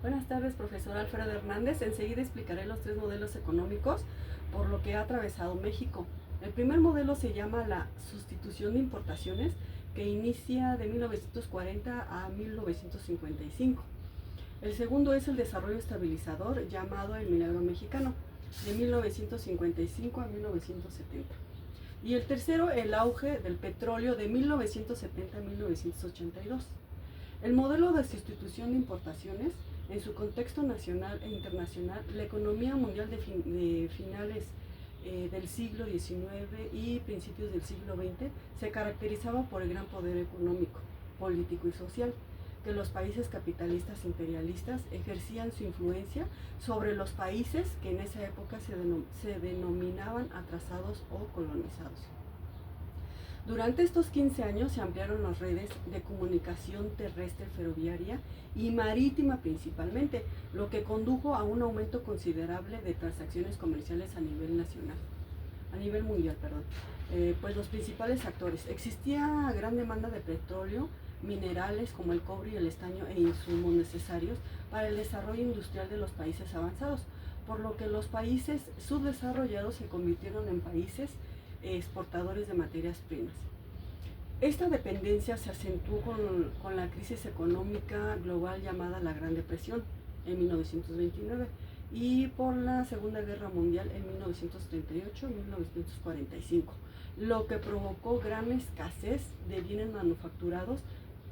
Buenas tardes, profesor Alfredo Hernández. Enseguida explicaré los tres modelos económicos por lo que ha atravesado México. El primer modelo se llama la sustitución de importaciones, que inicia de 1940 a 1955. El segundo es el desarrollo estabilizador, llamado el milagro mexicano, de 1955 a 1970. Y el tercero, el auge del petróleo de 1970 a 1982. El modelo de sustitución de importaciones, en su contexto nacional e internacional, la economía mundial de finales del siglo XIX y principios del siglo XX se caracterizaba por el gran poder económico, político y social, que los países capitalistas imperialistas ejercían su influencia sobre los países que en esa época se denominaban atrasados o colonizados. Durante estos 15 años se ampliaron las redes de comunicación terrestre, ferroviaria y marítima principalmente, lo que condujo a un aumento considerable de transacciones comerciales a nivel mundial. Pues los principales actores: existía gran demanda de petróleo, minerales como el cobre y el estaño e insumos necesarios para el desarrollo industrial de los países avanzados, por lo que los países subdesarrollados se convirtieron en países exportadores de materias primas. Esta dependencia se acentuó con la crisis económica global llamada la Gran Depresión en 1929 y por la Segunda Guerra Mundial en 1938-1945, lo que provocó gran escasez de bienes manufacturados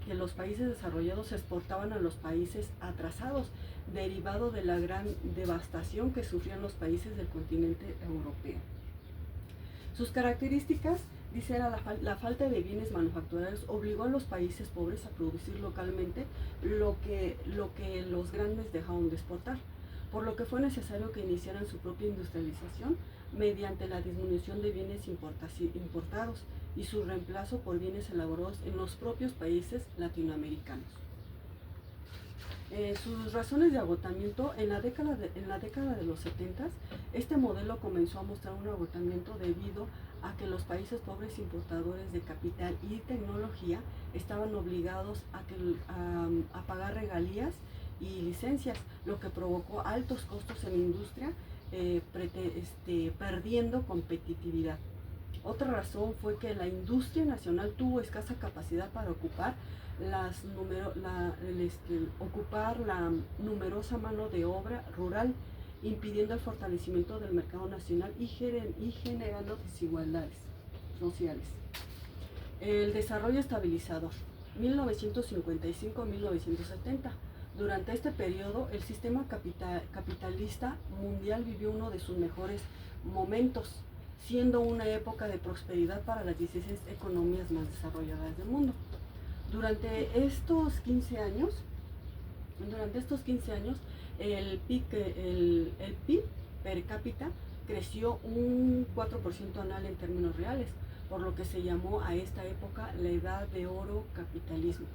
que los países desarrollados exportaban a los países atrasados, derivado de la gran devastación que sufrían los países del continente europeo. Sus características, dice, era la falta de bienes manufacturados obligó a los países pobres a producir localmente lo que los grandes dejaron de exportar, por lo que fue necesario que iniciaran su propia industrialización mediante la disminución de bienes importados y su reemplazo por bienes elaborados en los propios países latinoamericanos. Sus razones de agotamiento: en la década de los 70, este modelo comenzó a mostrar un agotamiento debido a que los países pobres importadores de capital y tecnología estaban obligados a pagar regalías y licencias, lo que provocó altos costos en la industria, perdiendo competitividad. Otra razón fue que la industria nacional tuvo escasa capacidad para ocupar la numerosa mano de obra rural, impidiendo el fortalecimiento del mercado nacional y generando desigualdades sociales. El desarrollo estabilizador, 1955-1970. Durante este periodo, el sistema capitalista mundial vivió uno de sus mejores momentos, siendo una época de prosperidad para las 16 economías más desarrolladas del mundo. Durante estos 15 años, el PIB per cápita creció un 4% anual en términos reales, por lo que se llamó a esta época la Edad de Oro Capitalismo,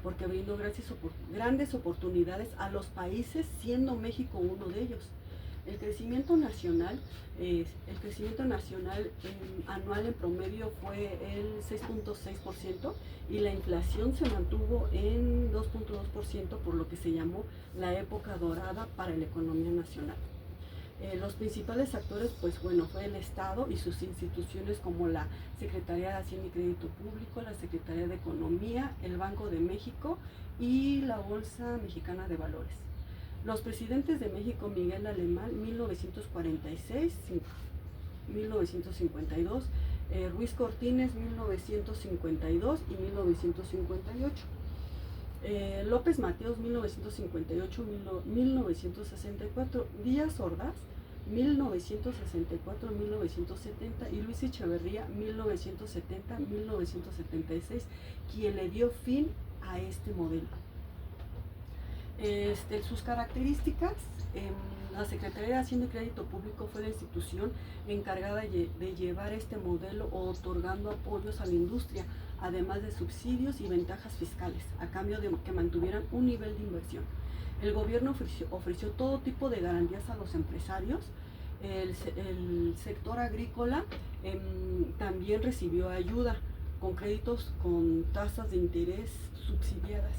porque brindó grandes oportunidades a los países, siendo México uno de ellos. El crecimiento nacional anual en promedio fue el 6.6% y la inflación se mantuvo en 2.2%, por lo que se llamó la época dorada para la economía nacional. Los principales actores, fue el Estado y sus instituciones como la Secretaría de Hacienda y Crédito Público, la Secretaría de Economía, el Banco de México y la Bolsa Mexicana de Valores. Los presidentes de México: Miguel Alemán, 1946-1952, Ruiz Cortines, 1952 y 1958. López Mateos, 1958-1964, Díaz Ordaz, 1964-1970 y Luis Echeverría, 1970-1976, quien le dio fin a este modelo. Sus características: la Secretaría de Hacienda y Crédito Público fue la institución encargada de llevar este modelo, otorgando apoyos a la industria, además de subsidios y ventajas fiscales, a cambio de que mantuvieran un nivel de inversión. El gobierno ofreció todo tipo de garantías a los empresarios. El sector agrícola también recibió ayuda con créditos con tasas de interés subsidiadas.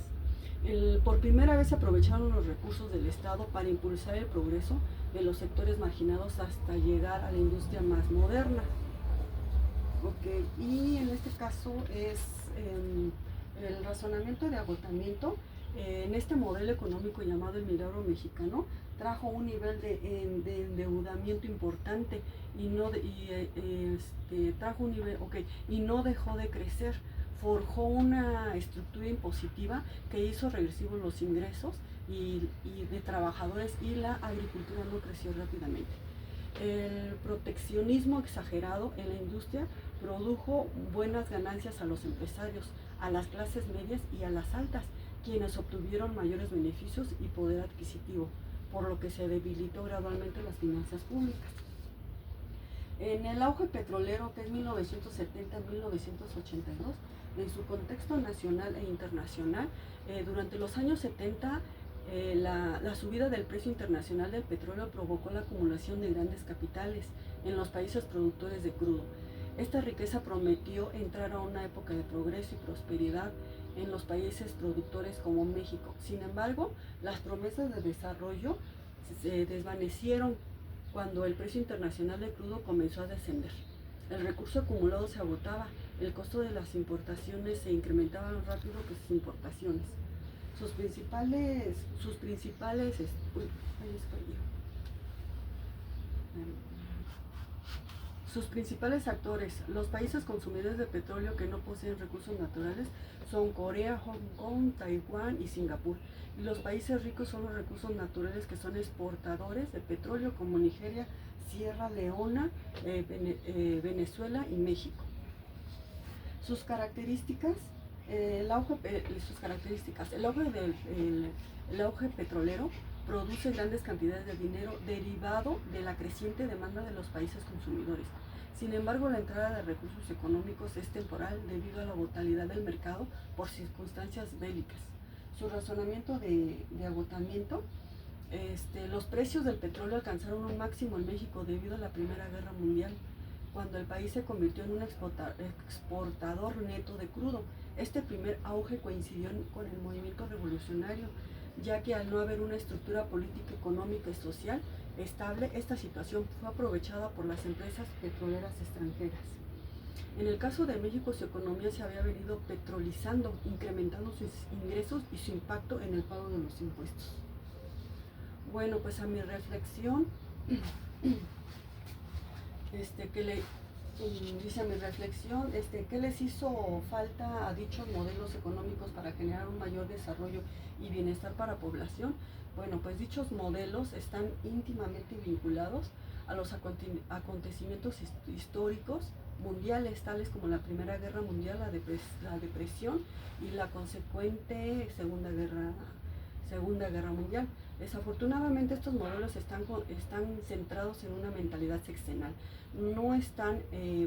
Por primera vez se aprovecharon los recursos del Estado para impulsar el progreso de los sectores marginados hasta llegar a la industria más moderna. Okay. Y en este caso es el razonamiento de agotamiento. En este modelo económico llamado el milagro mexicano, trajo un nivel de endeudamiento importante y trajo un nivel, y no dejó de crecer. Forjó una estructura impositiva que hizo regresivos los ingresos y de trabajadores, y la agricultura no creció rápidamente. El proteccionismo exagerado en la industria produjo buenas ganancias a los empresarios, a las clases medias y a las altas, quienes obtuvieron mayores beneficios y poder adquisitivo, por lo que se debilitó gradualmente las finanzas públicas. En el auge petrolero, que es 1970-1982, en su contexto nacional e internacional, durante los años 70, la subida del precio internacional del petróleo provocó la acumulación de grandes capitales en los países productores de crudo. Esta riqueza prometió entrar a una época de progreso y prosperidad en los países productores como México. Sin embargo, las promesas de desarrollo se desvanecieron cuando el precio internacional del crudo comenzó a descender. El recurso acumulado se agotaba, el costo de las importaciones se incrementaba más rápido que sus importaciones. Sus principales actores, los países consumidores de petróleo que no poseen recursos naturales, son Corea, Hong Kong, Taiwán y Singapur. Y los países ricos son los recursos naturales que son exportadores de petróleo, como Nigeria, Sierra Leona, Venezuela y México. Sus características, el auge petrolero produce grandes cantidades de dinero derivado de la creciente demanda de los países consumidores. Sin embargo, la entrada de recursos económicos es temporal debido a la volatilidad del mercado por circunstancias bélicas. Su razonamiento de agotamiento, los precios del petróleo alcanzaron un máximo en México debido a la Primera Guerra Mundial, cuando el país se convirtió en un exportador neto de crudo. Este primer auge coincidió con el movimiento revolucionario, ya que al no haber una estructura política, económica y social estable, esta situación fue aprovechada por las empresas petroleras extranjeras. En el caso de México, su economía se había venido petrolizando, incrementando sus ingresos y su impacto en el pago de los impuestos. Bueno, pues a mi reflexión, ¿qué les hizo falta a dichos modelos económicos para generar un mayor desarrollo y bienestar para la población? Bueno, pues dichos modelos están íntimamente vinculados a los acontecimientos históricos mundiales, tales como la Primera Guerra Mundial, la depresión y la consecuente Segunda Guerra Mundial. Desafortunadamente, estos modelos están centrados en una mentalidad sexenal. No están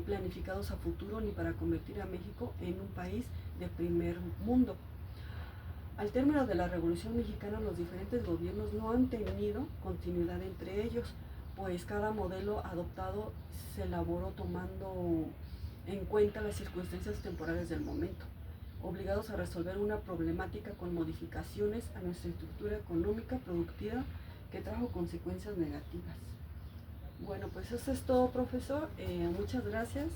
planificados a futuro ni para convertir a México en un país de primer mundo. Al término de la Revolución Mexicana, los diferentes gobiernos no han tenido continuidad entre ellos, pues cada modelo adoptado se elaboró tomando en cuenta las circunstancias temporales del momento, obligados a resolver una problemática con modificaciones a nuestra estructura económica productiva que trajo consecuencias negativas. Bueno, pues eso es todo, profesor. Muchas gracias.